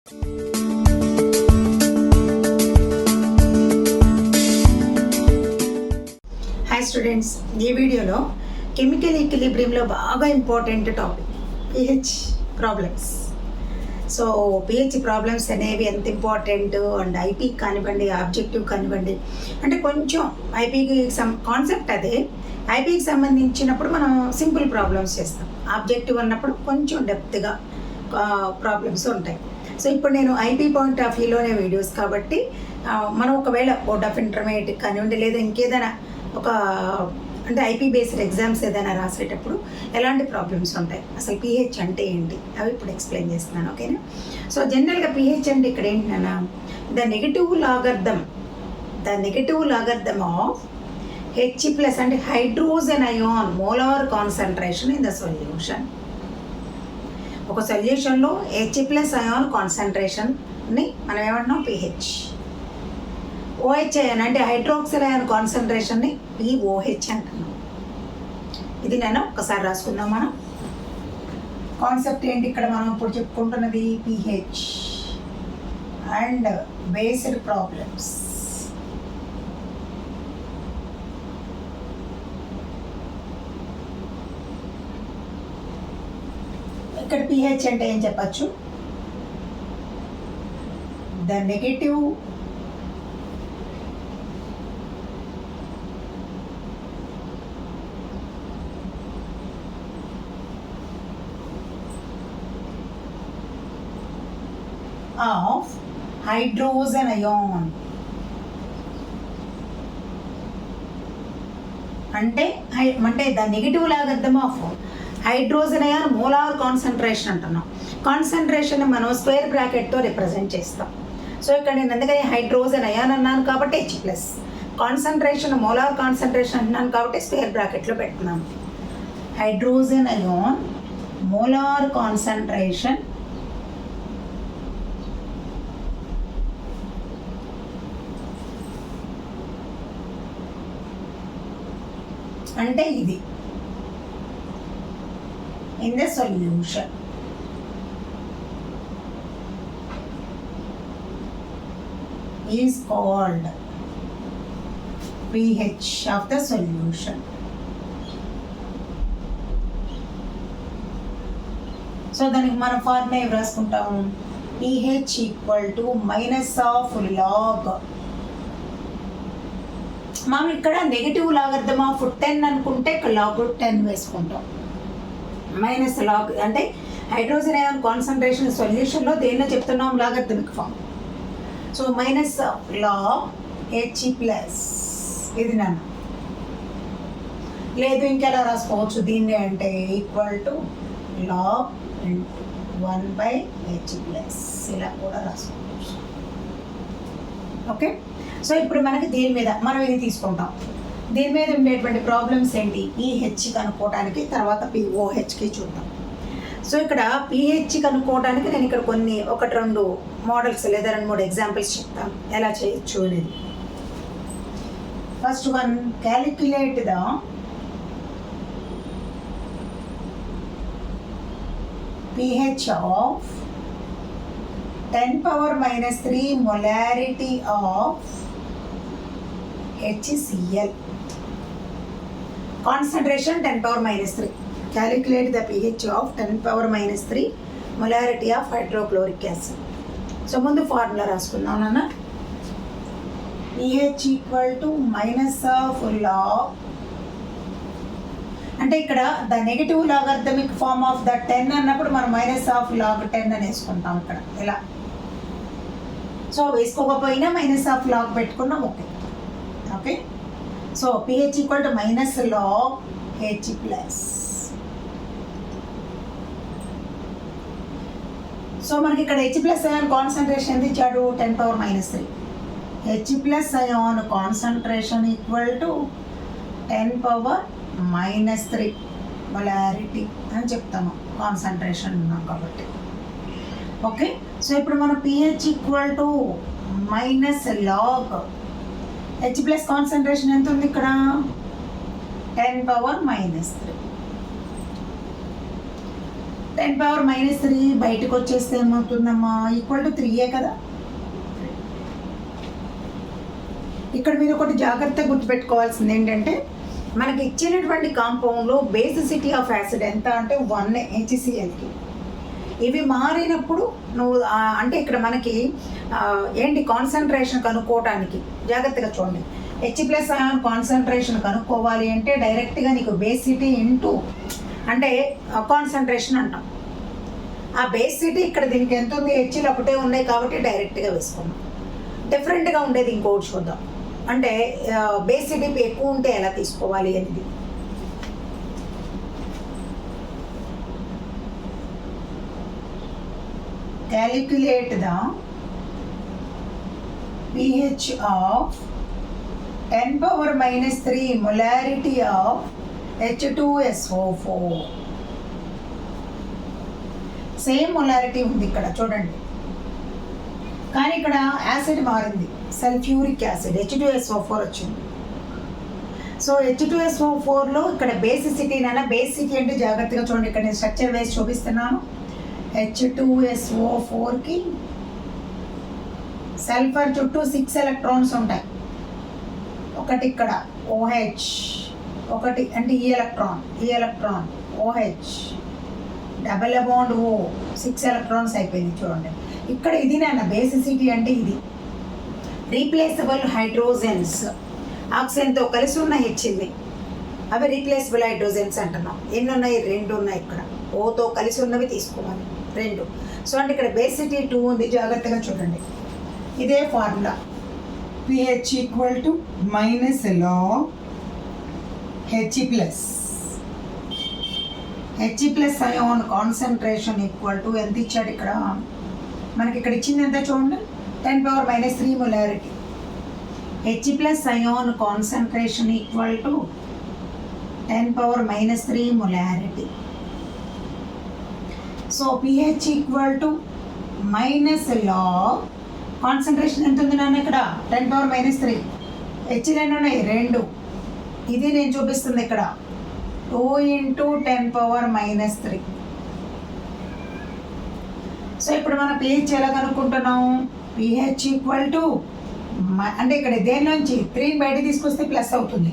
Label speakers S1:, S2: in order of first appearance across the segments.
S1: Hi students, ఈ వీడియోలో chemical ఈక్విలిబ్రియంలో బాగా important topic pH problems. So pH problems అనేవి ఎంత ఇంపార్టెంట్ అండ్ ఐపీకి కానివ్వండి, ఆబ్జెక్టివ్ కానివ్వండి, అంటే కొంచెం ఐపీకి కాన్సెప్ట్ అదే. ఐపీకి సంబంధించినప్పుడు మనం సింపుల్ ప్రాబ్లమ్స్ చేస్తాం, ఆబ్జెక్టివ్ అన్నప్పుడు కొంచెం డెప్త్గా ప్రాబ్లమ్స్ ఉంటాయి. సో ఇప్పుడు నేను ఐపీ పాయింట్ ఆఫ్ వ్యూలోనే వీడియోస్ కాబట్టి మనం ఒకవేళ బోర్డ్ ఆఫ్ ఇంటర్మీడియట్ కానివ్వండి, లేదా ఇంకేదైనా ఒక అంటే ఐపీ బేస్డ్ ఎగ్జామ్స్ ఏదైనా రాసేటప్పుడు ఎలాంటి ప్రాబ్లమ్స్ ఉంటాయి, అసలు పిహెచ్ అంటే ఏంటి, అవి ఇప్పుడు ఎక్స్ప్లెయిన్ చేస్తున్నాను. ఓకేనా? సో జనరల్గా పిహెచ్ అంటే ఇక్కడ ఏంటన్నా, the negative logarithm of H plus అంటే hydrogen ion molar concentration in the solution. ఒక సొల్యూషన్లో హెచ్ ప్లస్ అయాన్ కాన్సన్ట్రేషన్ని మనం ఏమంటున్నాం, పిహెచ్. ఓహెచ్ అయాన్ అంటే హైడ్రోక్సిల్ అయాన్ కాన్సన్ట్రేషన్ని పిఓహెచ్ అంటున్నాం. ఇది నేను ఒకసారి రాసుకుందాం. మనం కాన్సెప్ట్ ఏంటి ఇక్కడ మనం ఇప్పుడు చెప్పుకుంటున్నది, పిహెచ్ అండ్ బేస్డ్ ప్రాబ్లమ్స్. ఇక్కడ పిహెచ్ అంటే ఏం చెప్పచ్చు, the negative of hydrogen ion. అంటే the negative logarithm of hydrogen ion molar concentration అంటున్నాం. కాన్సన్ట్రేషన్ మనం స్క్వేర్ బ్రాకెట్తో రిప్రజెంట్ చేస్తాం. సో ఇక్కడ నేను అందుకని హైడ్రోజన్ అయాన్ అన్నాను కాబట్టి H plus, concentration molar concentration అంటున్నాను కాబట్టి స్క్వేర్ బ్రాకెట్లో పెడుతున్నాను. హైడ్రోజన్ అయాన్ మోలార్ కాన్సన్ట్రేషన్ అంటే ఇది in the solution. Is called pH of the solution. So దానికి మనం ఫార్ములా ఏం రాసుకుంటాము, pH equal to minus of log. మనం ఇక్కడ నెగిటివ్ లాగర్థమ్ ఆఫ్ 10 అనుకుంటే ఇక్కడ లాగ్ 10 వేసుకుంటాం. మైనస్ లాగ్ అంటే హైడ్రోజన్ అయాన్ కాన్సన్ట్రేషన్ సొల్యూషన్లో దేన్నో చెప్తున్నాం, logarithmic form. So minus log H plus, ఇది నన్ను లేదు ఇంకెలా రాసుకోవచ్చు దీన్ని అంటే equal to log 1/H plus, ఇలా కూడా రాసుకోవచ్చు. ఓకే, సో ఇప్పుడు మనకి దీని మీద మనం ఇది తీసుకుంటాం. దీని మీద ఉండేటువంటి ప్రాబ్లమ్స్ ఏంటి, పిహెచ్ కనుక్కోవడానికి, తర్వాత పిఓహెచ్కి చూద్దాం. సో ఇక్కడ పిహెచ్ కనుక్కోవడానికి నేను ఇక్కడ కొన్ని 1-2 మోడల్స్ లేదా 2-3 ఎగ్జాంపుల్స్ చెప్తాను ఎలా చేయొచ్చు అనేది. First one, calculate the pH of 10⁻³ molarity of HCl. Concentration 10⁻³. Calculate the pH of 10⁻³ molarity of hydrochloric acid. So ముందు ఫార్ములా రాసుకుందాం నాన్న. pH equal to minus of log, అంటే ఇక్కడ the negative logarithmic form of the 10 అన్నప్పుడు మనం minus of log 10 అని వేసుకుంటాం ఇక్కడ ఇలా. సో వేసుకోకపోయినా మైనస్ ఆఫ్ లాగ్ పెట్టుకున్నాం. Okay, so pH equal to minus log H plus. So మనకి ఇక్కడ హెచ్ ప్లస్ అయాన్ కాన్సన్ట్రేషన్ ఎంత ఇచ్చాడు, 10⁻³ H plus ion concentration equal to 10⁻³ molarity అని చెప్తాము, కాన్సన్ట్రేషన్ ఉన్నాం కాబట్టి. ఓకే, సో ఇప్పుడు మన pH equal to minus log H plus concentration ఎంత ఉంది ఇక్కడ, 10⁻³ 10⁻³ బయటకు వచ్చేస్తే ఏమవుతుందమ్మా, ఈక్వల్ టు 3 కదా. ఇక్కడ మీరు ఒకటి జాగ్రత్తగా గుర్తుపెట్టుకోవాల్సింది ఏంటంటే, మనకి ఇచ్చినటువంటి కాంపౌండ్లో బేసిసిటీ ఆఫ్ యాసిడ్ ఎంత అంటే 1 HClకి. ఇవి మారినప్పుడు నువ్వు అంటే ఇక్కడ మనకి ఏంటి కాన్సన్ట్రేషన్ కనుక్కోవడానికి జాగ్రత్తగా చూడండి. H+ అయాన్ కాన్సన్ట్రేషన్ కనుక్కోవాలి అంటే డైరెక్ట్గా నీకు బేసిటీ ఇంటూ అంటే కాన్సన్ట్రేషన్ అంటాం. ఆ బేసిటీ ఇక్కడ దీనికి ఎంత ఉంది, హెచ్లు ఒకటే ఉన్నాయి కాబట్టి డైరెక్ట్గా వేసుకున్నాం. డిఫరెంట్గా ఉండేది ఇంకోటి చూద్దాం. అంటే బేసిటీ ఎక్కువ ఉంటే ఎలా తీసుకోవాలి అనేది. Calculate the pH of 10⁻³ molarity of H2SO4. Same molarity ఉంది ఇక్కడ చూడండి, కానీ ఇక్కడ యాసిడ్ మారింది, సల్ఫ్యూరిక్ యాసిడ్ H2SO4 వచ్చింది. సో H2SO4లో ఇక్కడ బేసిసిటీ బేసిటీ అంటే జాగ్రత్తగా చూడండి. ఇక్కడ నేను స్ట్రక్చర్ వేసి చూపిస్తున్నాను. H2SO4కి సల్ఫర్ చుట్టూ 6 ఎలక్ట్రాన్స్ ఉంటాయి. ఒకటి ఇక్కడ OH, ఒకటి అంటే ఈ electron OH, double bond O, 6 electrons అయిపోయింది చూడండి. ఇక్కడ ఇది బేసిసిటీ అంటే ఇది. రీప్లేసబుల్ హైడ్రోజన్స్ ఆక్సిజన్తో కలిసి ఉన్న హెచ్చింది, అవి రీప్లేసబుల్ హైడ్రోజన్స్ అంటున్నాం. ఎన్ని ఉన్నాయి, 2 ఉన్నాయి. ఇక్కడ ఓతో కలిసి ఉన్నవి తీసుకోవాలి 2. సో అంటే ఇక్కడ బేసిసిటీ 2 ఉంది, జాగ్రత్తగా చూడండి. ఇదే formula pH = log H+ ion concentration equal to ఎంత ఇచ్చాడు ఇక్కడ మనకి, ఇక్కడ ఇచ్చింది ఎంత చూడండి, 10⁻³ molarity. H+ ion concentration equal to 10⁻³ molarity. So pH = log concentration ఎంత ఉంది నాన్న ఇక్కడ, 10⁻³. హెచ్లు ఎన్ని ఉన్నాయి, 2. ఇది నేను చూపిస్తుంది ఇక్కడ 2 × 10⁻³ సో ఇప్పుడు మన pH ఎలా కనుక్కుంటున్నాం, pH అంటే ఇక్కడ దేనిలోంచి 3 బయట తీసుకొస్తే ప్లస్ అవుతుంది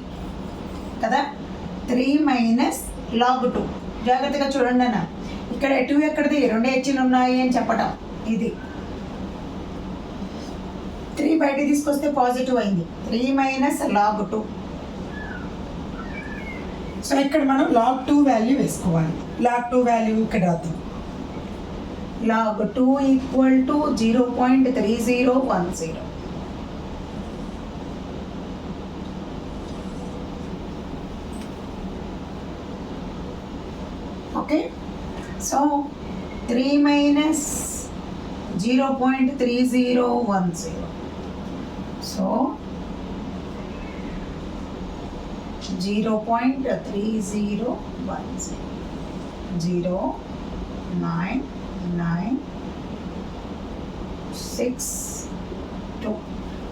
S1: కదా, 3 - log 2. జాగ్రత్తగా చూడండి అన్న, ఇక్కడ 2 ఎక్కడిది, 2 హెచ్లు ఉన్నాయి అని చెప్పటం. ఇది 3 బయట తీసుకొస్తే పాజిటివ్ అయింది, 3 - log 2. సో ఇక్కడ మనం log 2 వాల్యూ వేసుకోవాలి. log 2 వాల్యూ ఇక్కడ రాద్దాం. log 2 = 0.3010. Okay, so 3 - 0.3010. So 0.3010 0.9962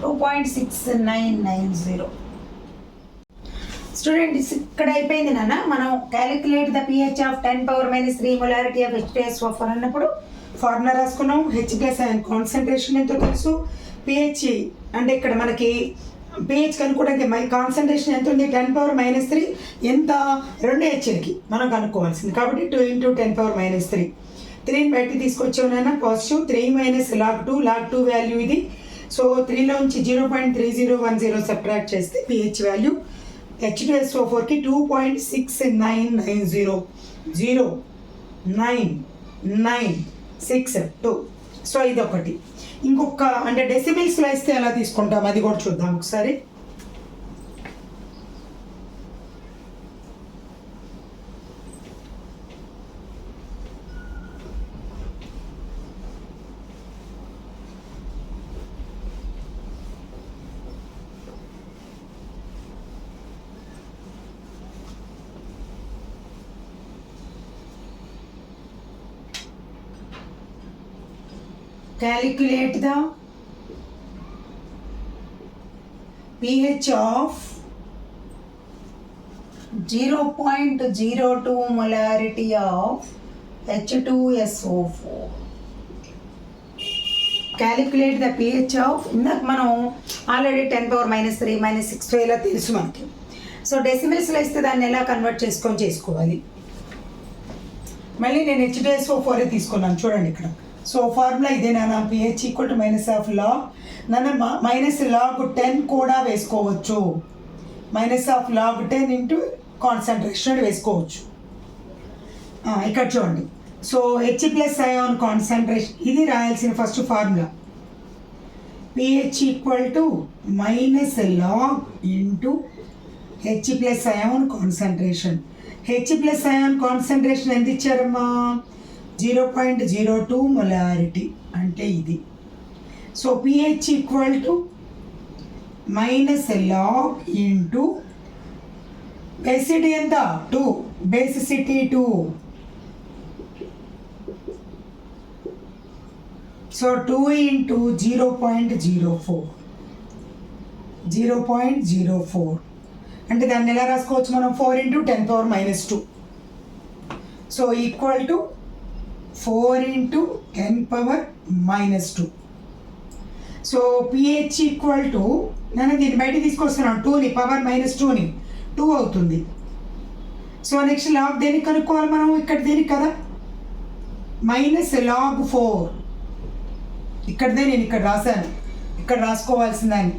S1: 2.6990. Students ఇక్కడ అయిపోయింది నాన్న. మనం calculate the pH of 10⁻³ molarity of H2SO4 అన్నప్పుడు ఫార్ములా రాసుకున్నాం. H+ అయాన్ కాన్సన్ట్రేషన్ ఎంతో తెలుసు. pH అంటే ఇక్కడ మనకి pH కనుక్కోవడానికి కాన్సన్ట్రేషన్ ఎంత ఉంది, 10⁻³ ఎంత, 2 హెచ్లకి మనం కనుక్కోవాల్సింది కాబట్టి 2 × 10⁻³ 3 బయటికి తీసుకొచ్చామన్నా పాజిటివ్. 3 - log 2, log 2 వాల్యూ ఇది. సో 3లోంచి 0.3010 సబ్ట్రాక్ట్ చేస్తే pH వాల్యూ H2SO4కి 2.6990 0.9962. సో ఇది ఒకటి. ఇంకొక అంటే డెసిమిల్స్లో ఇస్తే ఎలా తీసుకుంటాం అది కూడా చూద్దాం ఒకసారి. Calculate the pH of 0.02 molarity of H2SO4. Calculate the pH of, ఇందాక మనం ఆల్రెడీ 10⁻³ -6 ఇలా తెలుసు మనకి. సో డెసిమల్స్లో ఇస్తే దాన్ని ఎలా కన్వర్ట్ చేసుకోవాలి. మళ్ళీ నేను H2SO4 తీసుకున్నాను చూడండి ఇక్కడ. సో ఫార్ములా ఇదేనా, pH ఈక్వల్ టు -log నన్ను -log10 కూడా వేసుకోవచ్చు. -log10 ఇంటూ కాన్సన్ట్రేషన్ వేసుకోవచ్చు. ఇక్కడ చూడండి. సో H+ అయాన్ కాన్సన్ట్రేషన్ ఇది రాయాల్సిన first formula. pH equal to -log into H+ ion concentration. H+ ion concentration ఎంత ఇచ్చారమ్మా, 0.02 మొలారిటీ అంటే ఇది. So pH equal to -log into basicity ఎంత 2, బేసిసిటీ 2. సో 2 ఇంటూ 0.04 అంటే దాన్ని ఎలా రాసుకోవచ్చు మనం, 4 into 10⁻². So equal to 4 into 10⁻². So pH equal to, నేను దీన్ని బయట తీసుకొస్తున్నాను 2ని పవర్ -2ని 2 అవుతుంది. సో నెక్స్ట్ లాగ్ దేనికి కనుక్కోవాలి మనం, ఇక్కడ దేనికి కదా -log4. ఇక్కడదే నేను ఇక్కడ రాశాను, ఇక్కడ రాసుకోవాల్సిందని.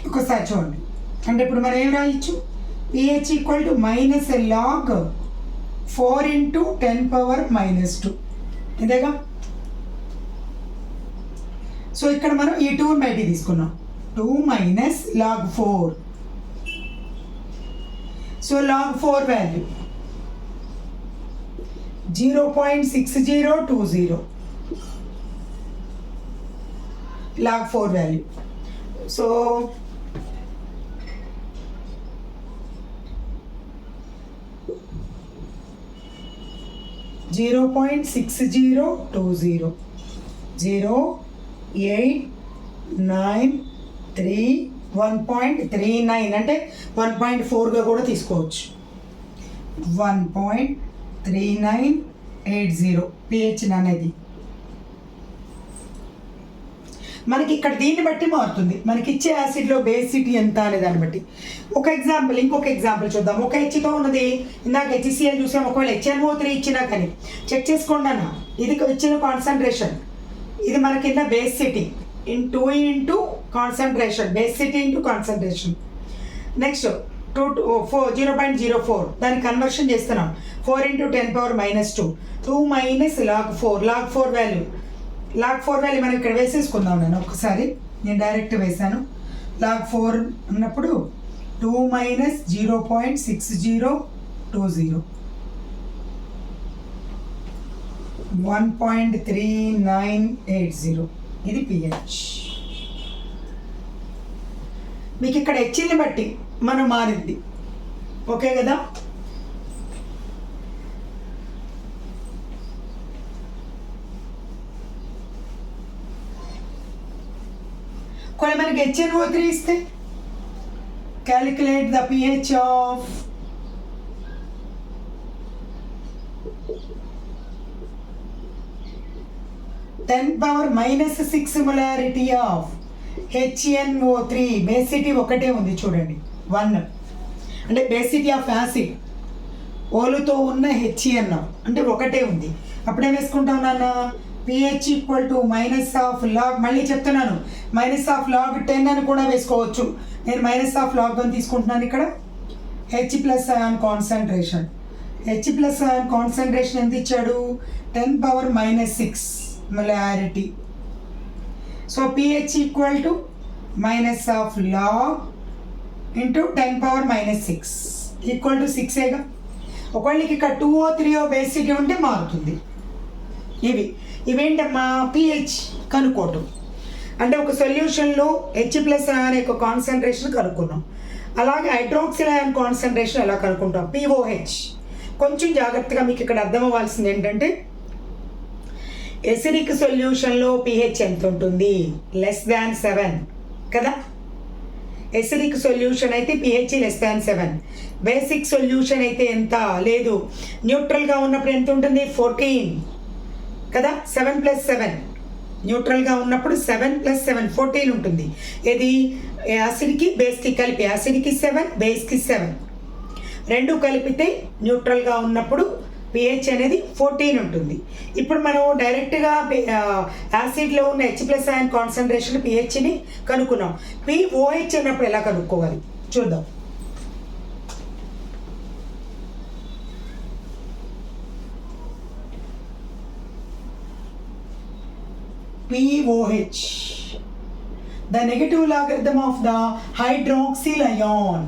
S1: ఒకసారి చూడండి. అంటే ఇప్పుడు మనం ఏం రాయొచ్చు, pH equal to -log4 into 10⁻². ఇదేగా. సో ఇక్కడ మనం ఈ 2 బయటికి తీసుకున్నాం, 2 - log4. So log4 value 0.6020 log4 value. So 0.6020 0.893 1.39 అంటే 1.4గా కూడా తీసుకోవచ్చు. 1.3980 pH అనేది మనకి ఇక్కడ దీన్ని బట్టి మారుతుంది. మనకి ఇచ్చే యాసిడ్లో బేసిటీ ఎంత అనే దాన్ని బట్టి. ఇంకొక ఎగ్జాంపుల్ చూద్దాం. ఒక హెచ్తో ఉన్నది, ఇందాక HCl చూసాం. ఒకవేళ HNO3 ఇచ్చినా కానీ చెక్ చేసుకోండి అన్న, ఇది ఇచ్చిన కాన్సన్ట్రేషన్, ఇది మన కింద basicity 2 into concentration, basicity into concentration. Next 0.04 దాన్ని కన్వర్షన్ చేస్తున్నాం, 4 into 10⁻². 2 - log4 value. log4 value మనం ఇక్కడ వేసేసుకుందాం. నేను ఒకసారి డైరెక్ట్ వేసాను. log4 ఉన్నప్పుడు 2 - 0.6020 1.3980 ఇది pH. మీకు ఇక్కడ హెచ్ని బట్టి మనం మారింది. ఓకే కదా. కొన్ని మనకి HNO3 ఇస్తే calculate the pH of (10⁻⁻6) molarity of HNO3. Basicity ఒకటే ఉంది చూడండి, 1. అంటే బేసిటీ ఆఫ్ యాసిడ్ ఓలుతో ఉన్న HN అంటే ఒకటే ఉంది. అప్పుడే వేసుకుంటాం నాన్న, pH ఈక్వల్ టు -log, మళ్ళీ చెప్తున్నాను -log10 అని కూడా వేసుకోవచ్చు. నేను -log1 తీసుకుంటున్నాను. ఇక్కడ H+ ion concentration. H+ ion concentration ఎంత ఇచ్చాడు, 10⁻⁻6 molarity. So pH equal to -log into 10⁻⁻6 equal to 6ఏగా. ఒకవేళ ఇక్కడ 2 3 బేసిటీ ఉంటే మారుతుంది. ఇవేంటమ్మా, pH కనుక్కోవటం. అంటే ఒక సొల్యూషన్లో H+ అయాన్ యొక్క కాన్సన్ట్రేషన్ కనుక్కున్నాం. అలాగే హైడ్రాక్సిల్ అయాన్ కాన్సన్ట్రేషన్ ఎలా కనుక్కుంటాం, POH. కొంచెం జాగ్రత్తగా మీకు ఇక్కడ అర్థం అవ్వాల్సింది ఏంటంటే, ఎసిడిక్ సొల్యూషన్లో pH ఎంత ఉంటుంది, <7 కదా. ఎసిడిక్ సొల్యూషన్ అయితే pH <7. బేసిక్ సొల్యూషన్ అయితే ఎంత లేదు, న్యూట్రల్గా ఉన్నప్పుడు ఎంత ఉంటుంది 14 కదా, 7+7 న్యూట్రల్గా ఉన్నప్పుడు 7+7 14 ఉంటుంది. ఇది యాసిడ్కి బేస్కి కలిపి, యాసిడ్కి 7 బేస్కి 7 రెండు కలిపితే న్యూట్రల్గా ఉన్నప్పుడు pH అనేది 14 ఉంటుంది. ఇప్పుడు మనం డైరెక్ట్గా యాసిడ్లో ఉన్న H+ అయాన్ కాన్సన్ట్రేషన్ pHని కనుక్కున్నాం. pOH అన్నప్పుడు ఎలా కనుక్కోవాలి చూద్దాం. pOH, the negative logarithm of the hydroxyl ion.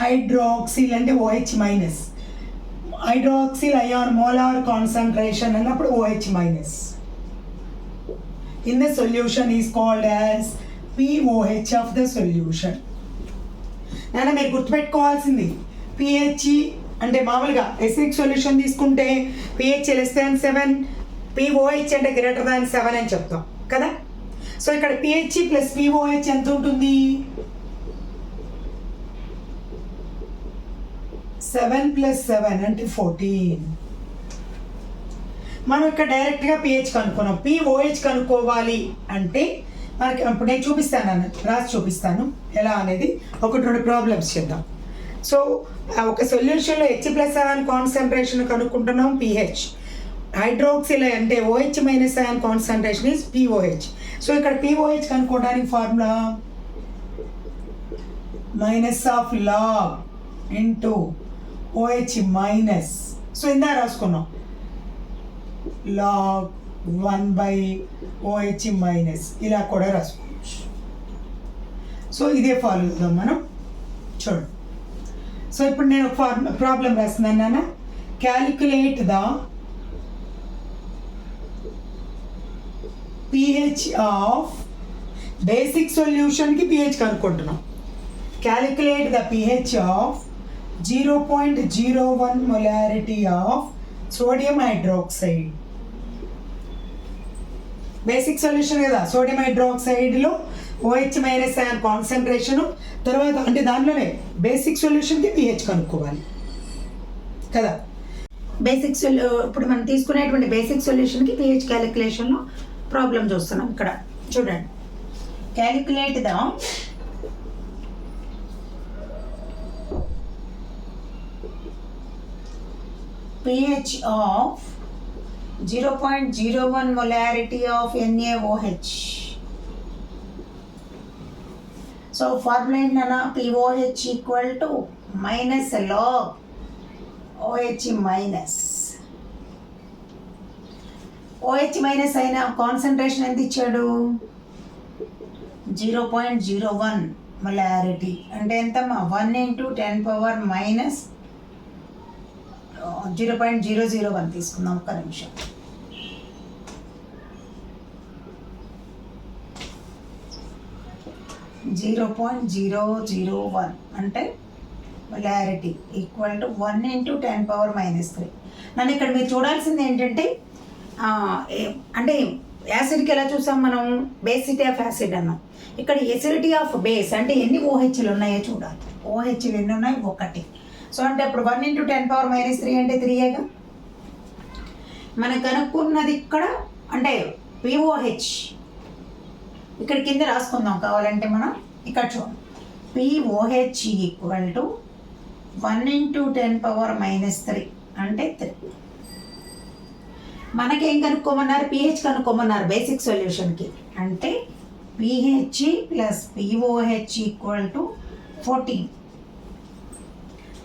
S1: Hydroxyl అంటే OH minus, hydroxyl ion molar concentration అన్నప్పుడు OH minus in the solution is called as pOH of the solution. నాన్న మీరు గుర్తుపెట్టుకోవాల్సింది pH అంటే మామూలుగా ఎసిడిక్ సొల్యూషన్ తీసుకుంటే pH <7, pOH అంటే <7 అని చెప్తాం కదా. సో ఇక్కడ pH ప్లస్ pOH ఎంత ఉంటుంది, 7+7 అంటే 14. మనం ఇక్కడ డైరెక్ట్గా pH కనుక్కున్నాం. pOH కనుక్కోవాలి అంటే మనకి ఇప్పుడు నేను చూపిస్తాను రాసి చూపిస్తాను ఎలా అనేది. 1-2 ప్రాబ్లమ్స్ చేద్దాం. సో ఒక సొల్యూషన్లో H+ అయాన్ కాన్సన్ట్రేషన్ కనుక్కుంటున్నాం pH, హైడ్రాక్సిల్ అంటే OH- ion concentration is pOH. So ఇక్కడ pOH కనుక్కోవడానికి formula -log into OH minus. So ఇందా రాసుకున్నాం log 1/OH మైనస్, ఇలా కూడా రాసుకోవచ్చు. సో ఇదే ఫాలో అవుదాం మనం చూడండి. సో ఇప్పుడు నేను ఒక ప్రాబ్లం రాస్తున్నాను నాన్న. Calculate the pH of basic సొల్యూషన్కి pH కనుక్కుంటున్నాం. Calculate the pH of 0.01 molarity of sodium hydroxide. Basic solution కదా, సోడియం హైడ్రాక్సైడ్లో OH- అయాన్ కాన్సన్ట్రేషను, తర్వాత అంటే దాంట్లోనే బేసిక్ సొల్యూషన్కి pH కనుక్కోవాలి కదా. బేసిక్ ఇప్పుడు మనం తీసుకునేటువంటి బేసిక్ సొల్యూషన్కి pH క్యాలిక్యులేషన్లో ప్రాబ్లం చూస్తున్నాం. ఇక్కడ చూడండి, calculate the pH of 0.01 molarity of NaOH. So formula ఏంటన్నా, pOH equal to minus log OH minus. OH minus అయిన కాన్సన్ట్రేషన్ ఎంత ఇచ్చాడు, 0.01 molarity అంటే ఎంతమ్మా, 1 × 10⁻⁻. 0.001 తీసుకుందాం, ఒక్క నిమిషం. (0.001) అంటే మొలారిటీ ఈక్వల్ టు 1 × 10⁻³ నన్ను ఇక్కడ మీరు చూడాల్సింది ఏంటంటే, అంటే యాసిడ్కి ఎలా చూసాం మనం, బేసిటీ ఆఫ్ యాసిడ్ అన్నాం. ఇక్కడ ఎసిడిటీ ఆఫ్ బేస్ అంటే ఎన్ని OHలు ఉన్నాయో చూడాలి. OHలు ఎన్ని ఉన్నాయి, 1. సో అంటే అప్పుడు 1 × 10⁻³ అంటే 3గా. మనం కనుక్కున్నది ఇక్కడ అంటే pOH ఇక్కడ కింద రాసుకుందాం కావాలంటే. మనం ఇక్కడ చూడండి, pOH ఈక్వల్ టు 1 × 10⁻³ అంటే 3. మనకేం కనుక్కోమన్నారు, pH కనుక్కోమన్నారు బేసిక్ సొల్యూషన్కి. అంటే pH plus pOH equal to 14.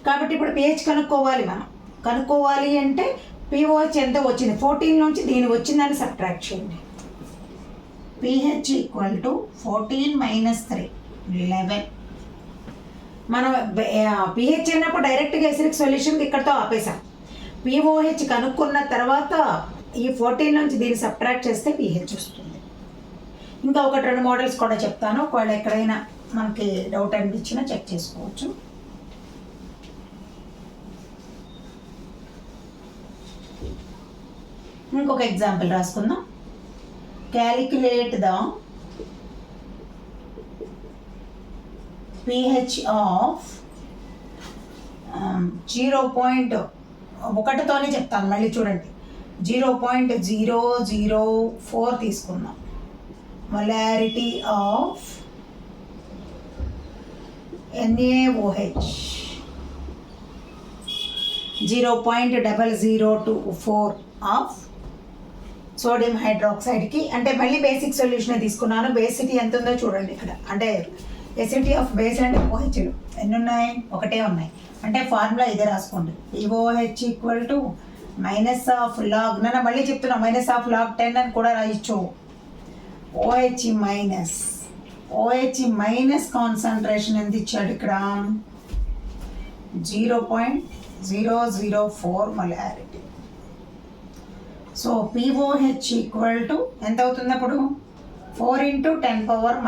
S1: కాబట్టి ఇప్పుడు pH కనుక్కోవాలి. మనం కనుక్కోవాలి అంటే pOH ఎంత వచ్చింది, 14 నుంచి దీని వచ్చిందని సబ్ట్రాక్ట్ చేయండి. pH equal to 14 - 3 11. మనం pH అన్నప్పుడు డైరెక్ట్గా ఎసిడిక్ సొల్యూషన్కి ఇక్కడతో ఆపేసాం. pOH కనుక్కున్న తర్వాత ఈ 14 నుంచి దీన్ని సబ్ట్రాక్ట్ చేస్తే pH వస్తుంది. ఇంకా 1-2 మోడల్స్ కూడా చెప్తాను, ఒకవేళ ఎక్కడైనా మనకి డౌట్ అనిపించినా చెక్ చేసుకోవచ్చు. ఇంకొక ఎగ్జాంపుల్ రాసుకుందాం. క్యాలిక్యులేట్ ద pH ఆఫ్ 0.1తోనే చెప్తాను, మళ్ళీ చూడండి. 0.004 తీసుకుందాం. మొలారిటీ ఆఫ్ NaOH 0.0024 ఆఫ్ సోడియం హైడ్రాక్సైడ్కి. అంటే మళ్ళీ బేసిక్ సొల్యూషన్ తీసుకున్నాను. బేసిటీ ఎంత ఉందో చూడండి ఇక్కడ. అంటే ఎసిడిటీ ఆఫ్ బేస్ అండ్ OHలు ఎన్ని ఉన్నాయి? ఒకటే ఉన్నాయి. అంటే ఫార్ములా ఇదే రాసుకోండి. POH equal to minus of log, నన్ను మళ్ళీ చెప్తున్నా, మైనస్ ఆఫ్ లాగ్ 10 అని కూడా రాయొచ్చు. OH మైనస్ కాన్సన్ట్రేషన్ ఎంత ఇచ్చాడు ఇక్కడ? 0.004 molarity. So POH equal to ఎంత అవుతుంది అప్పుడు? 4 × 10⁻³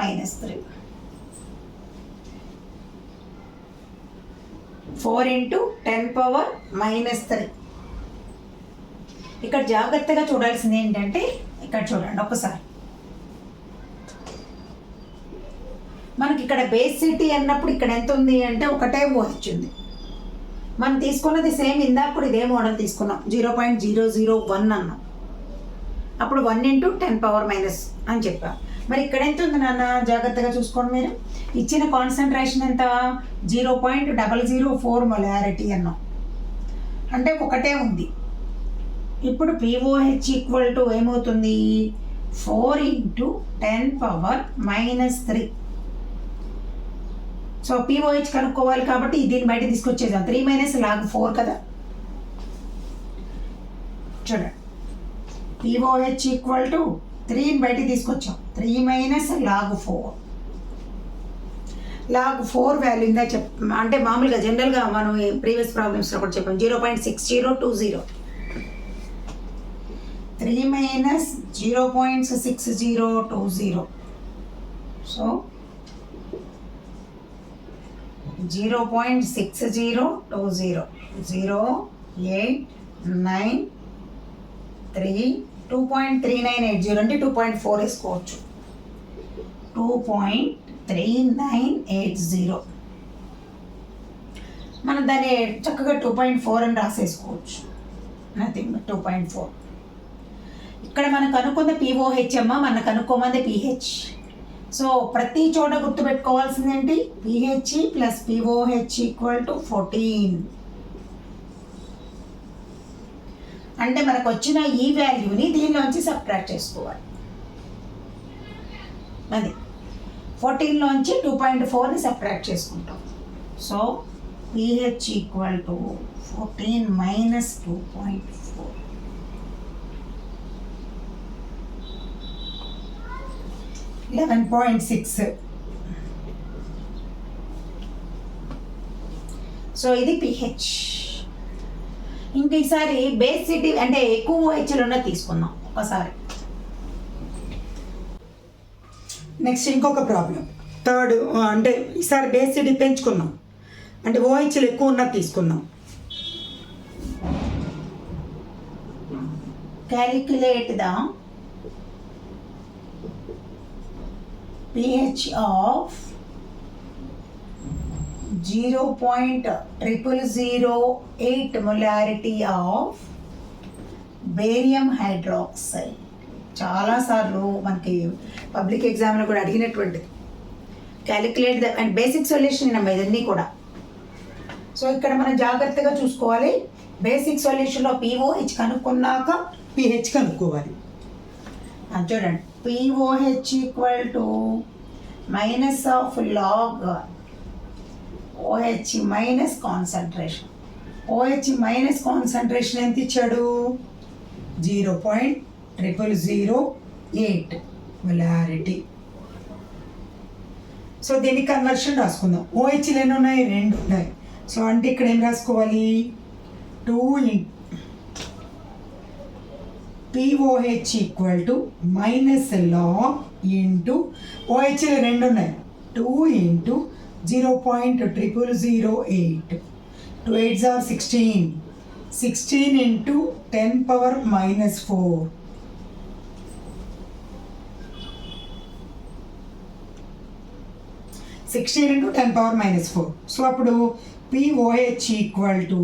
S1: 4 × 10⁻³ ఇక్కడ జాగ్రత్తగా చూడాల్సింది ఏంటంటే, ఇక్కడ చూడండి ఒకసారి. మనకి ఇక్కడ బేసిటీ అన్నప్పుడు ఇక్కడ ఎంత ఉంది అంటే ఒకటే OH ఉంది. మనం తీసుకున్నది సేమ్ ఇందాక కూడా ఇదే మోడల్ తీసుకున్నాం, 0.001 అన్నాం. అప్పుడు 1 × 10⁻³ అని చెప్పాం. మరి ఇక్కడ ఎంత ఉంది నాన్న? జాగ్రత్తగా చూసుకోండి మీరు. ఇచ్చిన కాన్సన్ట్రేషన్ ఎంత? 0.004 మొలారిటీ అన్నాం. అంటే ఒకటే ఉంది. ఇప్పుడు POH ఈక్వల్ టు ఏమవుతుంది? 4 × 10⁻³ సో POH కనుక్కోవాలి కాబట్టి దీన్ని బయట తీసుకొచ్చేద్దాం. 3 - log 4 కదా. చూడండి, POH ఈక్వల్ టు 3 బయటికి తీసుకొచ్చాం. 3 - log 4. log 4 వాల్యూ ఇందా అంటే మామూలుగా జనరల్గా మనం ప్రీవియస్ ప్రాబ్లమ్స్లో కూడా చెప్పాం, 0.6020. 3 - 0.6020. సో 0.6020 0.893 2.3980 అంటే 2.4 వేసుకోవచ్చు. 2.3980 మనం దాన్ని చక్కగా 2.4 అని రాసేసుకోవచ్చు. Nothing but 2.4. ఇక్కడ మనకు అనుకున్న POH అమ్మ, మనకు అనుకోమంది PH. సో ప్రతి చోట గుర్తుపెట్టుకోవాల్సింది ఏంటి? PH + POH equal to 14. అంటే మనకు వచ్చిన ఈ వాల్యూని దీనిలోంచి సబ్ట్రాక్ట్ చేసుకోవాలి. అది 14లోంచి 2.4ని సబ్ట్రాక్ట్ చేసుకుంటాం. So PH equal to 14 - 2.4. 11.6. So ఇది PH. ఇంక ఈసారి బేసిటీ అంటే ఎక్కువ OHలు ఉన్న తీసుకుందాం ఒకసారి. నెక్స్ట్ ఇంకొక ప్రాబ్లం, థర్డ్. అంటే ఈసారి బేసిటీ పెంచుకుందాం, అంటే OHలు ఎక్కువ ఉన్నది తీసుకుందాం. Calculate the pH of 0.0008 molarity of barium hydroxide. చాలాసార్లు మనకి పబ్లిక్ ఎగ్జామ్లో కూడా అడిగినటువంటిది. Calculate the and basic solution అమ్మ ఇవన్నీ కూడా. సో ఇక్కడ మనం జాగ్రత్తగా చూసుకోవాలి. బేసిక్ సొల్యూషన్లో POH కనుక్కున్నాక PH కనుక్కోవాలి. చూడండి, POH equal to minus of log OH minus concentration. OH minus concentration ఎంత ఇచ్చాడు? 0.0008 మొలారిటీ. సో దీని కన్వర్షన్ రాసుకుందాం. OHలు ఎన్ని ఉన్నాయి? 2 ఉన్నాయి. సో అంటే ఇక్కడ ఏం రాసుకోవాలి? 2 POH equal to minus log into OHలు 2 ఉన్నాయి. 2 × 0.0008. 2 8s are 16. 16 × 10⁻⁴. 16 into 10 power minus 4. So అప్పుడు POH ఈక్వల్ టు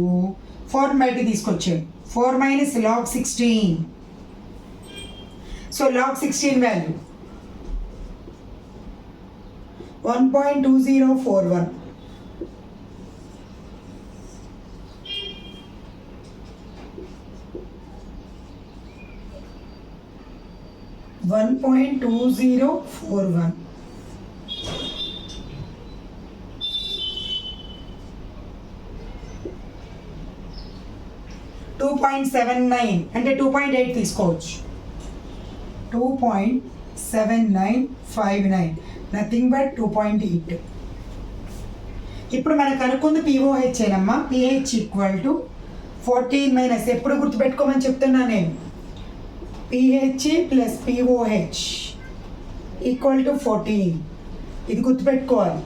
S1: 4 బయట తీసుకొచ్చాను, 4 minus log 16. So log 16 value 1.2041. One point 2041. .79 అంటే 2.8 తీసుకోవచ్చు. 2.7959 నథింగ్ బట్ 2.8. ఇప్పుడు మనకు అనుకుంది POH ఏనమ్మా. PH equal to 14 minus, ఎప్పుడు గుర్తుపెట్టుకోమని చెప్తున్నా నేను, PH plus POH equal to 14. ఇది గుర్తుపెట్టుకోవాలి,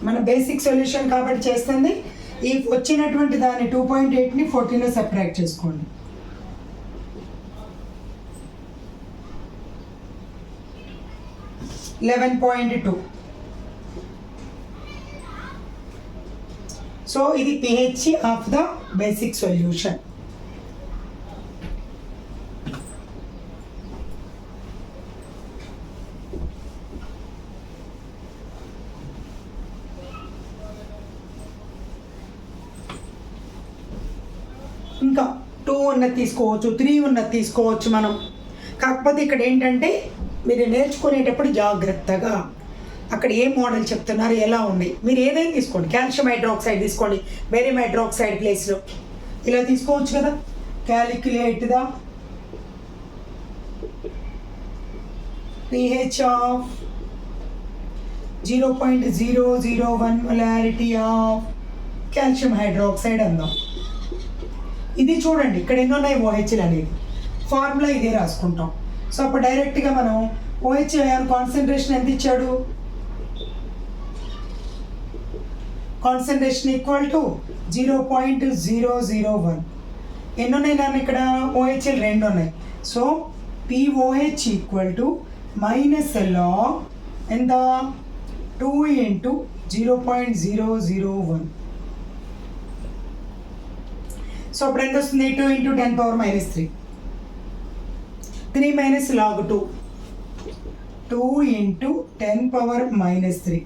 S1: మన బేసిక్ సొల్యూషన్ కాబట్టి చేస్తుంది. ఈ వచ్చినటువంటి దాన్ని 2.8ని 14లో సబ్ట్రాక్ట్ చేసుకోండి. $11.2. సో ఇది PH of the basic solution. ఇంకా 2 ఉన్నది తీసుకోవచ్చు, 3 ఉన్నది తీసుకోవచ్చు మనం. కాకపోతే ఇక్కడ ఏంటంటే మీరు నేర్చుకునేటప్పుడు జాగ్రత్తగా అక్కడ ఏ మోడల్ చెప్తున్నారు, ఎలా ఉన్నాయి, మీరు ఏదైనా తీసుకోండి. కాల్షియం హైడ్రాక్సైడ్ తీసుకోండి, బేరియం హైడ్రాక్సైడ్ ప్లేస్లో ఇలా తీసుకోవచ్చు కదా. Calculate the pH of 0.001 molarity of calcium hydroxide అందాం. ఇది చూడండి ఇక్కడ ఎన్ని ఉన్నాయి OHలు అనేది, ఫార్ములా ఇదే రాసుకుంటాం. సో అప్పుడు డైరెక్ట్గా మనం OH కాన్సన్ట్రేషన్ ఎంత ఇచ్చాడు, కాన్సన్ట్రేషన్ ఈక్వల్ టు 0.001. ఎన్ని ఉన్నాయి నాన్న ఇక్కడ, OHలు 2 ఉన్నాయి. So POH equal to minus log ఎంత 2 into 0.001. సో అప్పుడు ఎంత వస్తుంది, 2 into 10 power minus 3. 3 minus log 2. 2 into 10 power minus 3.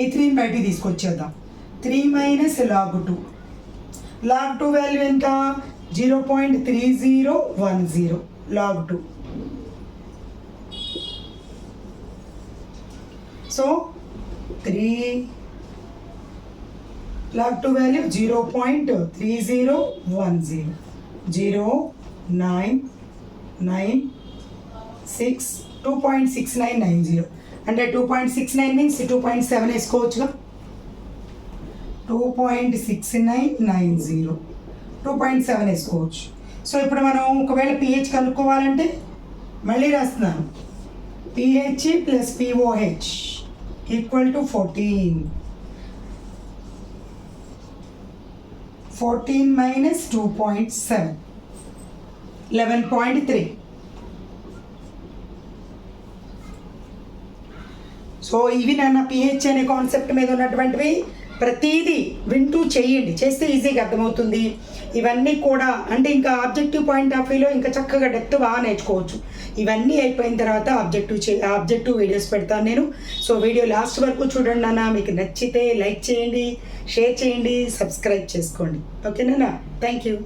S1: ఈ 3ని బయటికి తీసుకొచ్చేద్దాం. 3 minus log 2. log 2 వాల్యూ ఎంత, 0.3010 log 2. So 3 log 2 value 0.3010, 0996, 2.6990. అంటే 2.69 మీన్స్ 2.7 వేసుకోవచ్చుగా. 2.6990, 2.7 వేసుకోవచ్చు. సో ఇప్పుడు మనం ఒకవేళ PH కనుక్కోవాలంటే మళ్ళీ రాస్తున్నాను, PH plus POH equal to 14. 14 minus 2.7, 11.3. So ఇవి నాన్న PH అనే కాన్సెప్ట్ మీద ఉన్నటువంటివి. ప్రతిదీ వింటూ చేయండి, చేస్తే ఈజీగా అర్థమవుతుంది. ఇవన్నీ కూడా అంటే ఇంకా ఆబ్జెక్టివ్ పాయింట్ ఆఫ్ వ్యూలో ఇంకా చక్కగా డెప్త్ బాగా నేర్చుకోవచ్చు. ఇవన్నీ అయిపోయిన తర్వాత ఆబ్జెక్టివ్ వీడియోస్ పెడతాను నేను. సో వీడియో లాస్ట్ వరకు చూడండి నాన్న. మీకు నచ్చితే లైక్ చేయండి, షేర్ చేయండి, సబ్స్క్రైబ్ చేసుకోండి. ఓకేనా? Thank you.